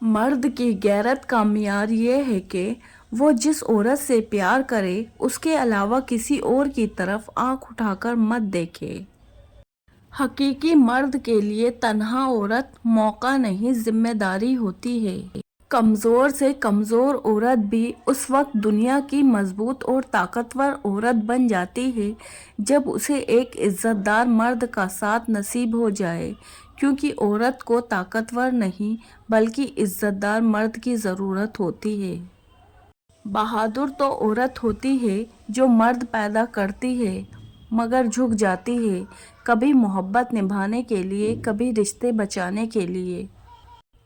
مرد کی غیرت کا معیار یہ ہے کہ وہ جس عورت سے پیار کرے اس کے علاوہ کسی اور کی طرف آنکھ اٹھا کر مت دیکھے۔ حقیقی مرد کے لیے تنہا عورت موقع نہیں، ذمہ داری ہوتی ہے۔ کمزور سے کمزور عورت بھی اس وقت دنیا کی مضبوط اور طاقتور عورت بن جاتی ہے جب اسے ایک عزت دار مرد کا ساتھ نصیب ہو جائے، کیونکہ عورت کو طاقتور نہیں بلکہ عزت دار مرد کی ضرورت ہوتی ہے۔ بہادر تو عورت ہوتی ہے جو مرد پیدا کرتی ہے مگر جھک جاتی ہے، کبھی محبت نبھانے کے لیے، کبھی رشتے بچانے کے لیے۔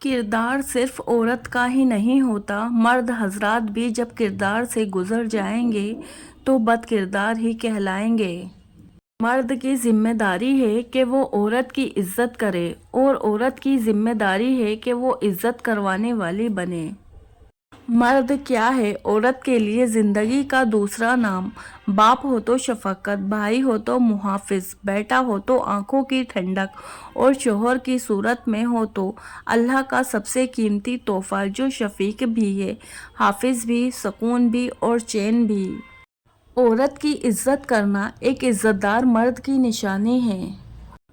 کردار صرف عورت کا ہی نہیں ہوتا، مرد حضرات بھی جب کردار سے گزر جائیں گے تو بد کردار ہی کہلائیں گے۔ مرد کی ذمہ داری ہے کہ وہ عورت کی عزت کرے اور عورت کی ذمہ داری ہے کہ وہ عزت کروانے والی بنے۔ مرد کیا ہے؟ عورت کے لیے زندگی کا دوسرا نام۔ باپ ہو تو شفقت، بھائی ہو تو محافظ، بیٹا ہو تو آنکھوں کی ٹھنڈک اور شوہر کی صورت میں ہو تو اللہ کا سب سے قیمتی تحفہ جو شفیق بھی ہے، حافظ بھی، سکون بھی اور چین بھی۔ عورت کی عزت کرنا ایک عزت دار مرد کی نشانی ہے۔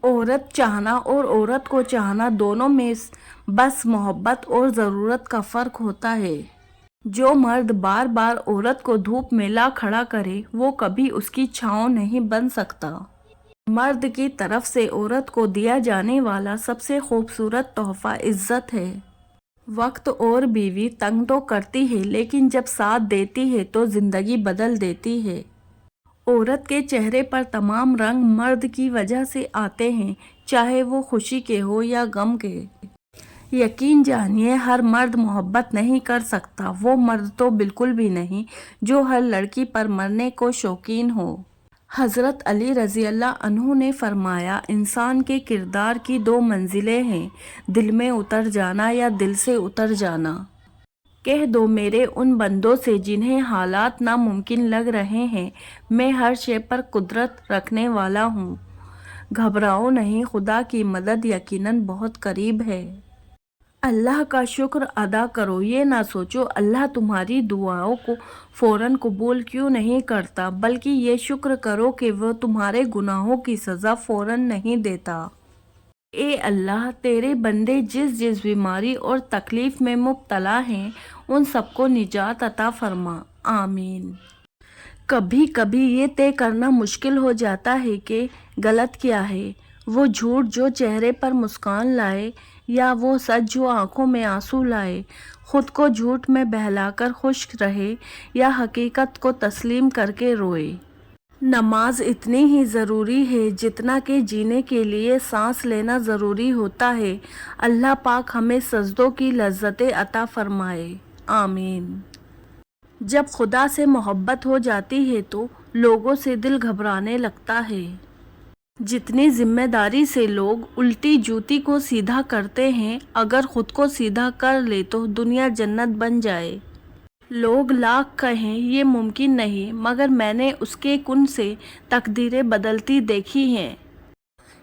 عورت چاہنا اور عورت کو چاہنا دونوں میں بس محبت اور ضرورت کا فرق ہوتا ہے۔ جو مرد بار بار عورت کو دھوپ میں لا کھڑا کرے وہ کبھی اس کی چھاؤں نہیں بن سکتا۔ مرد کی طرف سے عورت کو دیا جانے والا سب سے خوبصورت تحفہ عزت ہے۔ وقت اور بیوی تنگ تو کرتی ہے لیکن جب ساتھ دیتی ہے تو زندگی بدل دیتی ہے۔ عورت کے چہرے پر تمام رنگ مرد کی وجہ سے آتے ہیں، چاہے وہ خوشی کے ہو یا غم کے۔ یقین جانیے ہر مرد محبت نہیں کر سکتا، وہ مرد تو بالکل بھی نہیں جو ہر لڑکی پر مرنے کو شوقین ہو۔ حضرت علی رضی اللہ عنہ نے فرمایا، انسان کے کردار کی دو منزلیں ہیں، دل میں اتر جانا یا دل سے اتر جانا۔ کہہ دو میرے ان بندوں سے جنہیں حالات ناممکن لگ رہے ہیں، میں ہر شے پر قدرت رکھنے والا ہوں، گھبراؤ نہیں، خدا کی مدد یقیناً بہت قریب ہے۔ اللہ کا شکر ادا کرو، یہ نہ سوچو اللہ تمہاری دعاؤں کو فوراً قبول کیوں نہیں کرتا، بلکہ یہ شکر کرو کہ وہ تمہارے گناہوں کی سزا فوراً نہیں دیتا۔ اے اللہ، تیرے بندے جس جس بیماری اور تکلیف میں مبتلا ہیں ان سب کو نجات عطا فرما، آمین۔ کبھی کبھی یہ طے کرنا مشکل ہو جاتا ہے کہ غلط کیا ہے، وہ جھوٹ جو چہرے پر مسکان لائے یا وہ سچ جو آنکھوں میں آنسو لائے، خود کو جھوٹ میں بہلا کر خوش رہے یا حقیقت کو تسلیم کر کے روئے۔ نماز اتنی ہی ضروری ہے جتنا کہ جینے کے لیے سانس لینا ضروری ہوتا ہے۔ اللہ پاک ہمیں سجدوں کی لذتیں عطا فرمائے، آمین۔ جب خدا سے محبت ہو جاتی ہے تو لوگوں سے دل گھبرانے لگتا ہے۔ جتنی ذمہ داری سے لوگ الٹی جوتی کو سیدھا کرتے ہیں، اگر خود کو سیدھا کر لے تو دنیا جنت بن جائے۔ لوگ لاکھ کہیں یہ ممکن نہیں، مگر میں نے اس کے کن سے تقدیریں بدلتی دیکھی ہیں۔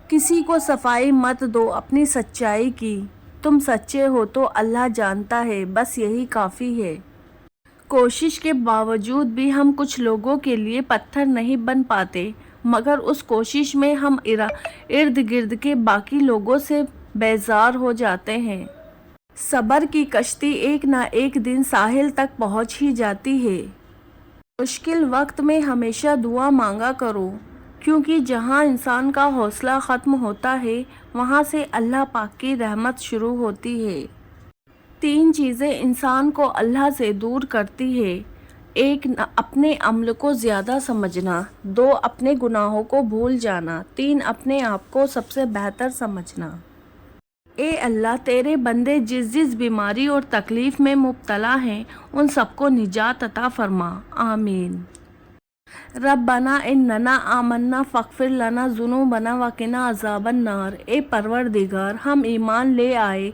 کسی کو صفائی مت دو اپنی سچائی کی، تم سچے ہو تو اللہ جانتا ہے، بس یہی کافی ہے۔ کوشش کے باوجود بھی ہم کچھ لوگوں کے لیے پتھر نہیں بن پاتے، مگر اس کوشش میں ہم ارد گرد کے باقی لوگوں سے بیزار ہو جاتے ہیں۔ صبر کی کشتی ایک نہ ایک دن ساحل تک پہنچ ہی جاتی ہے۔ مشکل وقت میں ہمیشہ دعا مانگا کرو، کیونکہ جہاں انسان کا حوصلہ ختم ہوتا ہے وہاں سے اللہ پاک کی رحمت شروع ہوتی ہے۔ تین چیزیں انسان کو اللہ سے دور کرتی ہے: ایک اپنے عمل کو زیادہ سمجھنا، دو اپنے گناہوں کو بھول جانا، تین اپنے آپ کو سب سے بہتر سمجھنا۔ اے اللہ، تیرے بندے جس جس بیماری اور تکلیف میں مبتلا ہیں ان سب کو نجات عطا فرما، آمین۔ ربنا اننا آمنا فاغفر لنا ذنوبنا وقنا عذاب النار۔ اے پروردگار، ہم ایمان لے آئے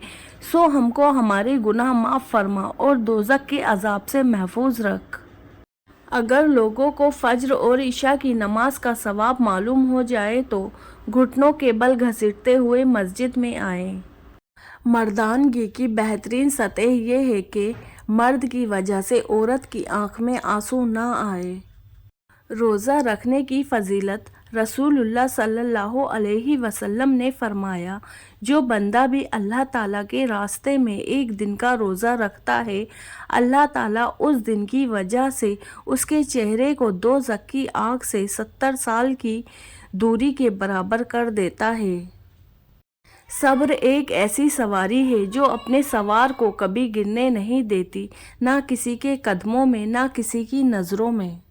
سو ہم کو ہمارے گناہ معاف فرما اور دوزخ کے عذاب سے محفوظ رکھ۔ اگر لوگوں کو فجر اور عشاء کی نماز کا ثواب معلوم ہو جائے تو گھٹنوں کے بل گھسیٹتے ہوئے مسجد میں آئیں۔ مردانگی کی بہترین سطح یہ ہے کہ مرد کی وجہ سے عورت کی آنکھ میں آنسو نہ آئے۔ روزہ رکھنے کی فضیلت۔ رسول اللہ صلی اللہ علیہ وسلم نے فرمایا، جو بندہ بھی اللہ تعالیٰ کے راستے میں ایک دن کا روزہ رکھتا ہے، اللہ تعالیٰ اس دن کی وجہ سے اس کے چہرے کو دوزخ کی آگ سے 70 سال کی دوری کے برابر کر دیتا ہے۔ صبر ایک ایسی سواری ہے جو اپنے سوار کو کبھی گرنے نہیں دیتی، نہ کسی کے قدموں میں، نہ کسی کی نظروں میں۔